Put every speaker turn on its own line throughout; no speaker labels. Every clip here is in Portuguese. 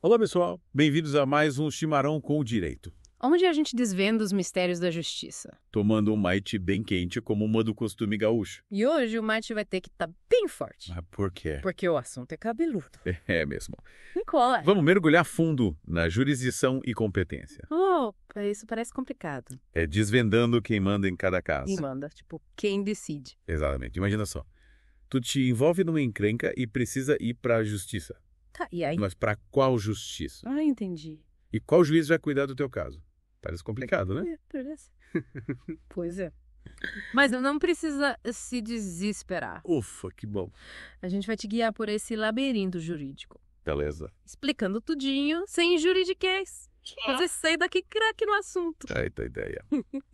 Olá, pessoal. Bem-vindos a mais um Chimarrão com o Direito.
Onde a gente desvenda os mistérios da justiça.
Tomando um mate bem quente, como uma do costume gaúcho.
E hoje o mate vai ter que estar bem forte.
Ah, por quê?
Porque o assunto é cabeludo.
É mesmo.
E qual é?
Vamos mergulhar fundo na jurisdição e competência.
Opa, isso parece complicado.
É desvendando quem manda em cada caso.
Quem manda, tipo, quem decide.
Exatamente. Imagina só. Tu te envolve numa encrenca e precisa ir para a justiça.
Tá, e aí?
Mas para qual justiça?
Ah, entendi.
E qual juiz vai cuidar do teu caso? Parece complicado, né?
Parece. Pois é. Mas não precisa se desesperar.
Ufa, que bom.
A gente vai te guiar por esse labirinto jurídico.
Beleza.
Explicando tudinho, sem juridiquês. Você sai daqui craque no assunto.
Eita ideia.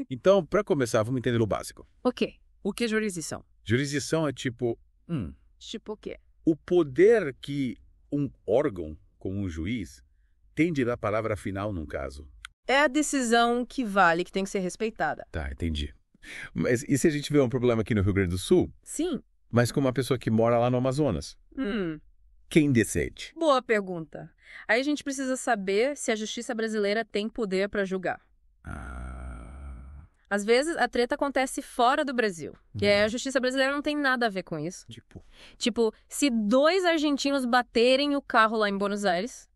Então, para começar, vamos entender o básico.
Ok. O que é jurisdição?
Jurisdição é tipo...
Tipo o quê?
o poder que um órgão, como um juiz, tem de dar a palavra final num caso.
É a decisão que vale, que tem que ser respeitada.
Tá, entendi. Mas e se a gente vê um problema aqui no Rio Grande do Sul,
Sim.
mas com uma pessoa que mora lá no Amazonas? Quem decide?
Boa pergunta. Aí a gente precisa saber se a justiça brasileira tem poder para julgar. Às vezes, a treta acontece fora do Brasil. E aí a justiça brasileira não tem nada a ver com isso. Tipo, se dois argentinos baterem o carro lá em Buenos Aires,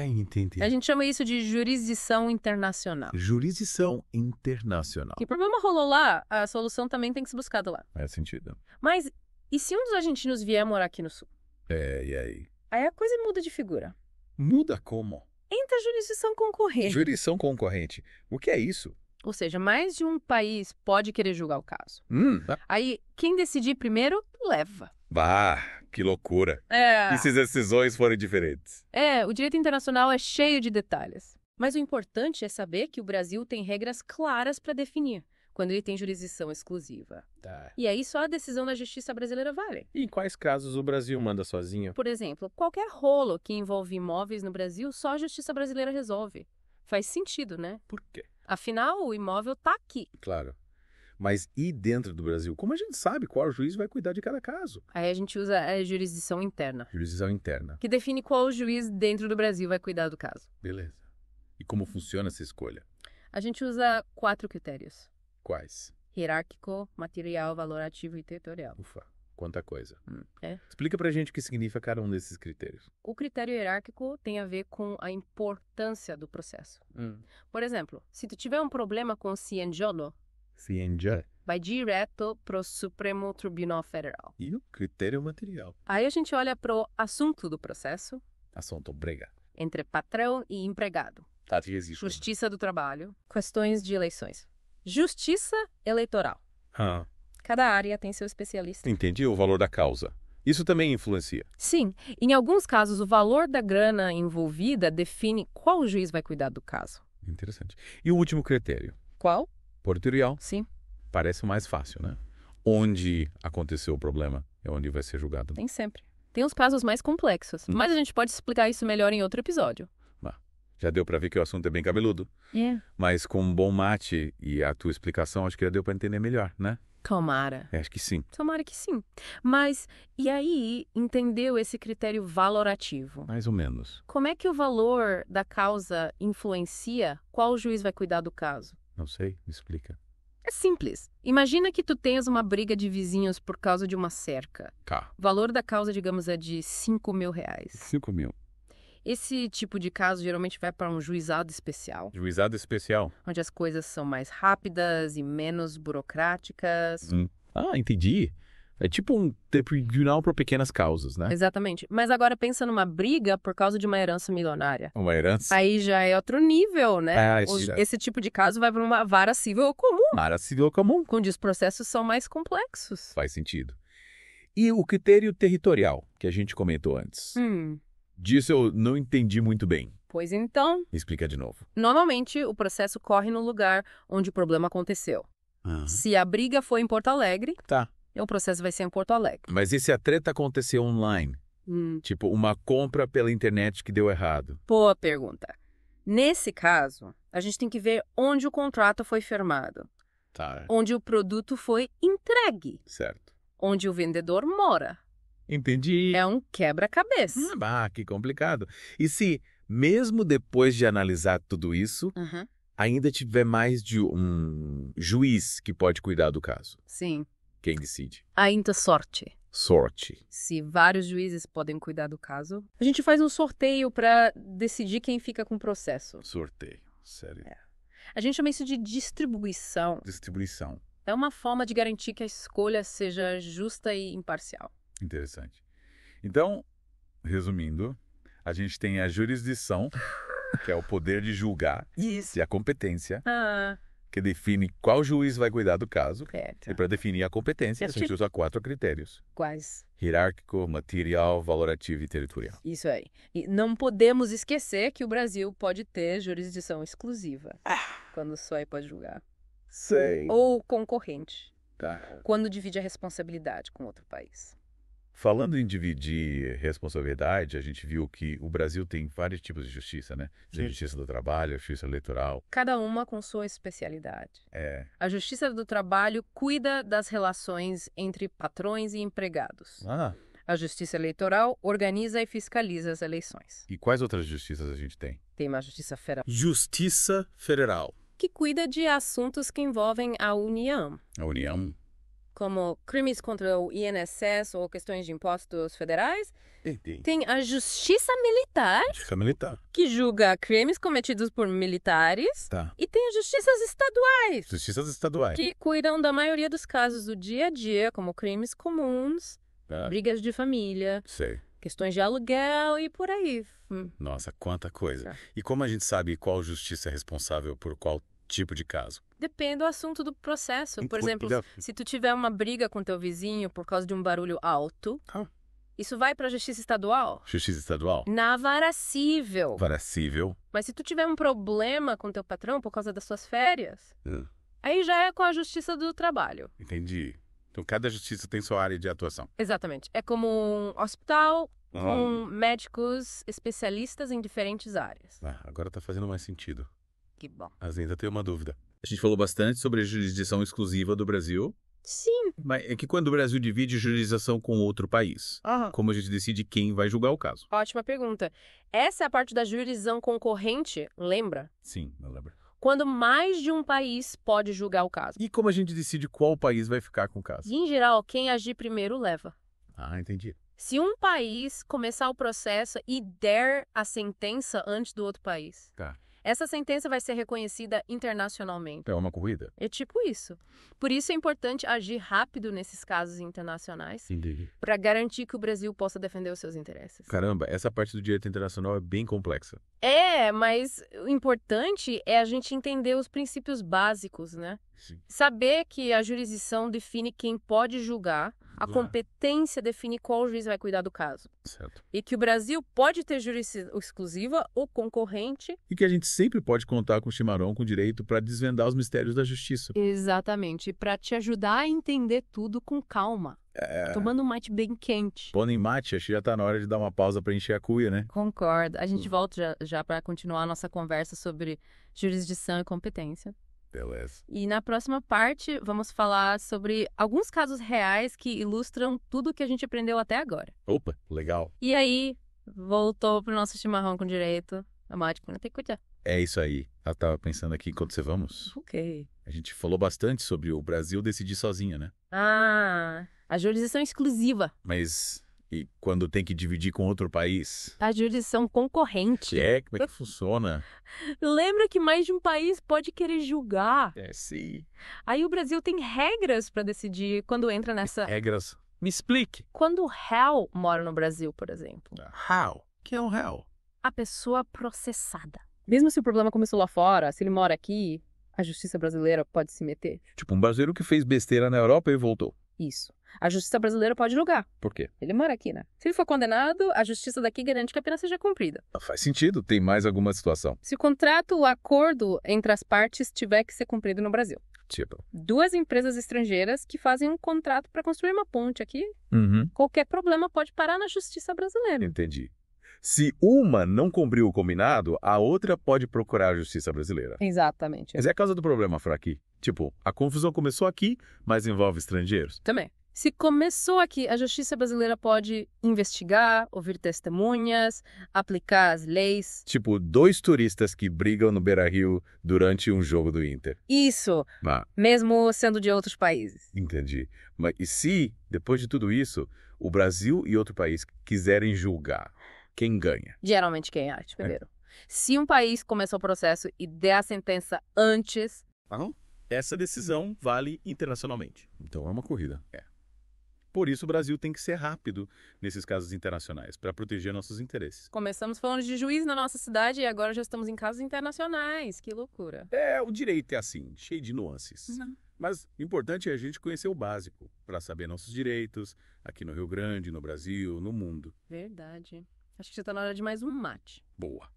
Entendi.
a gente chama isso de jurisdição internacional.
Jurisdição internacional.
Que problema rolou lá, a solução também tem que ser buscada lá.
Faz sentido.
Mas, e se um dos argentinos vier morar aqui no Sul?
E aí?
Aí a coisa muda de figura.
Muda como?
Entra a jurisdição concorrente.
Jurisdição concorrente. O que é isso?
Ou seja, mais de um país pode querer julgar o caso. Aí, quem decidir primeiro, leva.
Que loucura. E se as decisões forem diferentes?
O direito internacional é cheio de detalhes. Mas o importante é saber que o Brasil tem regras claras para definir quando ele tem jurisdição exclusiva.
Tá.
E aí só a decisão da justiça brasileira vale.
E em quais casos o Brasil manda sozinho?
Por exemplo, qualquer rolo que envolve imóveis no Brasil, só a justiça brasileira resolve. Faz sentido, né?
Por quê?
Afinal, o imóvel tá aqui.
Claro. Mas e dentro do Brasil? Como a gente sabe qual juiz vai cuidar de cada caso?
Aí a gente usa a jurisdição interna,
Jurisdição interna.
que define qual juiz dentro do Brasil vai cuidar do caso.
Beleza. E como funciona essa escolha?
A gente usa 4 critérios:
Quais?
hierárquico, material, valorativo e territorial.
Ufa, quanta coisa.
É.
Explica pra gente o que significa cada um desses critérios.
O critério hierárquico tem a ver com a importância do processo. Por exemplo, se tu tiver um problema com o CNJ,
CNJ.
vai direto pro Supremo Tribunal Federal.
E o critério material.
Aí a gente olha pro assunto do processo,
Assunto brega.
entre patrão e empregado.
Tá, te existe.
Justiça do trabalho, questões de eleições. Justiça eleitoral. Cada área tem seu especialista.
Entendi o valor da causa. Isso também influencia.
Sim, em alguns casos o valor da grana envolvida define qual juiz vai cuidar do caso.
Interessante. E o último critério?
Qual?
Territorial.
Sim,
Parece o mais fácil, né? Onde aconteceu o problema é onde vai ser julgado.
tem sempre. Tem os casos mais complexos, mas a gente pode explicar isso melhor em outro episódio.
Já deu pra ver que o assunto é bem cabeludo. Mas com um bom mate e a tua explicação, acho que já deu pra entender melhor, né?
Tomara.
Acho que sim.
Tomara que sim. Mas, e aí, entendeu esse critério valorativo?
Mais ou menos.
Como é que o valor da causa influencia qual juiz vai cuidar do caso?
Não sei, me explica.
É simples. Imagina que tu tenhas uma briga de vizinhos por causa de uma cerca. O valor da causa, digamos, é de R$ 5.000.
5 mil.
Esse tipo de caso geralmente vai para um juizado especial,
Juizado especial.
onde as coisas são mais rápidas e menos burocráticas.
Entendi. É tipo um tribunal para pequenas causas, né?
Exatamente. Mas agora pensa numa briga por causa de uma herança milionária.
Uma herança.
Aí já é outro nível, né?
Esse
Esse tipo de caso vai para uma vara civil comum,
área civil comum.
onde os processos são mais complexos.
Faz sentido. E o critério territorial, que a gente comentou antes. Disso eu não entendi muito bem.
Pois então,
Me explica de novo.
normalmente o processo corre no lugar onde o problema aconteceu. Se a briga foi em Porto Alegre,
Tá.
o processo vai ser em Porto Alegre.
Mas e se a treta aconteceu online? Tipo, uma compra pela internet que deu errado?
Boa pergunta. Nesse caso, a gente tem que ver onde o contrato foi firmado,
Tá.
onde o produto foi entregue,
Certo.
onde o vendedor mora.
Entendi.
É um quebra-cabeça.
Que complicado. E se mesmo depois de analisar tudo isso, ainda tiver mais de um juiz que pode cuidar do caso.
Sim.
Quem decide?
Ainda sorte.
Sorte.
Se vários juízes podem cuidar do caso, a gente faz um sorteio para decidir quem fica com o processo.
Sorteio, sério.
A gente chama isso de distribuição.
Distribuição.
É uma forma de garantir que a escolha seja justa e imparcial.
Interessante. Então, resumindo, a gente tem a jurisdição, que é o poder de julgar,
Isso.
e a competência, que define qual juiz vai cuidar do caso.
Certo.
E para definir a competência, a gente usa 4 critérios.
Quais?
Hierárquico, material, valorativo e territorial.
Isso aí. E não podemos esquecer que o Brasil pode ter jurisdição exclusiva, quando só aí pode julgar.
Sei.
Ou concorrente,
Tá.
quando divide a responsabilidade com outro país.
Falando em dividir responsabilidade, a gente viu que o Brasil tem vários tipos de justiça, né? Tem justiça do trabalho, justiça eleitoral.
Cada uma com sua especialidade. A Justiça do Trabalho cuida das relações entre patrões e empregados. A Justiça Eleitoral organiza e fiscaliza as eleições.
E quais outras justiças a gente tem?
Tem uma Justiça Federal,
Justiça Federal.
que cuida de assuntos que envolvem a União,
A União.
como crimes contra o INSS ou questões de impostos federais. Tem a Justiça Militar,
Justiça militar.
que julga crimes cometidos por militares.
Tá.
E tem as justiças estaduais,
Justiças estaduais.
que cuidam da maioria dos casos do dia a dia, como crimes comuns, brigas de família,
Sei.
questões de aluguel e por aí.
Nossa, quanta coisa.
Tá.
E como a gente sabe qual justiça é responsável por qual tipo de caso?
Depende do assunto do processo. Por exemplo,
Então-
se tu tiver uma briga com teu vizinho por causa de um barulho alto, isso vai para a justiça estadual?
Justiça estadual.
Na vara civil.
Vara civil.
Mas se tu tiver um problema com teu patrão por causa das suas férias, aí já é com a justiça do trabalho.
Entendi. Então cada justiça tem sua área de atuação.
Exatamente. É como um hospital com médicos especialistas em diferentes áreas.
Agora tá fazendo mais sentido.
Que bom.
Mas ainda tenho uma dúvida. A gente falou bastante sobre a jurisdição exclusiva do Brasil.
Sim.
Mas é que quando o Brasil divide jurisdição com outro país, como a gente decide quem vai julgar o caso?
Ótima pergunta. Essa é a parte da jurisdição concorrente, lembra?
Sim, eu lembro.
Quando mais de um país pode julgar o caso.
E como a gente decide qual país vai ficar com o caso?
E, em geral, quem agir primeiro leva.
Entendi.
Se um país começar o processo e der a sentença antes do outro país, essa sentença vai ser reconhecida internacionalmente.
É uma corrida?
É tipo isso. Por isso é importante agir rápido nesses casos internacionais,
Entendi.
para garantir que o Brasil possa defender os seus interesses.
Caramba, essa parte do direito internacional é bem complexa.
Mas o importante é a gente entender os princípios básicos, né?
Sim.
Saber que a jurisdição define quem pode julgar, a competência define qual juiz vai cuidar do caso.
Certo.
E que o Brasil pode ter jurisdição exclusiva ou concorrente.
E que a gente sempre pode contar com o Chimarrão com direito para desvendar os mistérios da justiça.
Exatamente, para te ajudar a entender tudo com calma. Tomando um mate bem quente.
Pondo em mate, acho que já tá na hora de dar uma pausa para encher a cuia, né?
Concordo. A gente volta já para continuar a nossa conversa sobre jurisdição e competência.
Beleza.
E na próxima parte, vamos falar sobre alguns casos reais que ilustram tudo que a gente aprendeu até agora.
Opa, legal.
E aí, voltou pro nosso chimarrão com direito. A mate tem que cuidar.
É isso aí. Eu tava pensando aqui enquanto você vamos.
Ok.
A gente falou bastante sobre o Brasil decidir sozinho, né?
A jurisdição exclusiva.
Mas e quando tem que dividir com outro país?
A jurisdição concorrente.
Como é que funciona?
Lembra que mais de um país pode querer julgar.
Sim.
Aí o Brasil tem regras para decidir quando entra nessa...
Regras.
Me explique.
Quando o réu mora no Brasil, por exemplo.
How? Que é um réu?
A pessoa processada. Mesmo se o problema começou lá fora, se ele mora aqui, a justiça brasileira pode se meter.
Tipo um brasileiro que fez besteira na Europa e voltou.
Isso. A justiça brasileira pode julgar.
Por quê?
Ele mora aqui, né? Se ele for condenado, a justiça daqui garante que a pena seja cumprida.
Faz sentido. Tem mais alguma situação?
Se o contrato, o acordo entre as partes tiver que ser cumprido no Brasil.
Tipo?
2 empresas estrangeiras que fazem um contrato para construir uma ponte aqui, qualquer problema pode parar na justiça brasileira.
Entendi. Se uma não cumpriu o combinado, a outra pode procurar a justiça brasileira.
Exatamente.
Mas é a causa do problema, Fraqui. Tipo, a confusão começou aqui, mas envolve estrangeiros.
Também. Se começou aqui, a justiça brasileira pode investigar, ouvir testemunhas, aplicar as leis.
Tipo, 2 turistas que brigam no Beira-Rio durante um jogo do Inter.
Isso, mesmo sendo de outros países.
Entendi. Mas e se, depois de tudo isso, o Brasil e outro país quiserem julgar, quem ganha?
Geralmente quem age primeiro. Se um país começar o processo e der a sentença antes...
Essa decisão vale internacionalmente.
Então é uma corrida. Por isso o Brasil tem que ser rápido nesses casos internacionais, para proteger nossos interesses.
Começamos falando de juiz na nossa cidade e agora já estamos em casos internacionais. Que loucura.
O direito é assim, cheio de nuances. Mas o importante é a gente conhecer o básico, para saber nossos direitos, aqui no Rio Grande, no Brasil, no mundo.
Verdade. Acho que já está na hora de mais um mate.
Boa.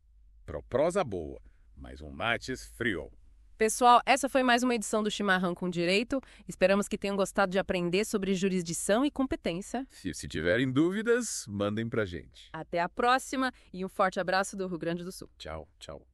Prosa boa. Mais um mates frio.
Pessoal, essa foi mais uma edição do Chimarrão com Direito. Esperamos que tenham gostado de aprender sobre jurisdição e competência.
Se tiverem dúvidas, mandem pra gente.
Até a próxima e um forte abraço do Rio Grande do Sul.
Tchau, tchau.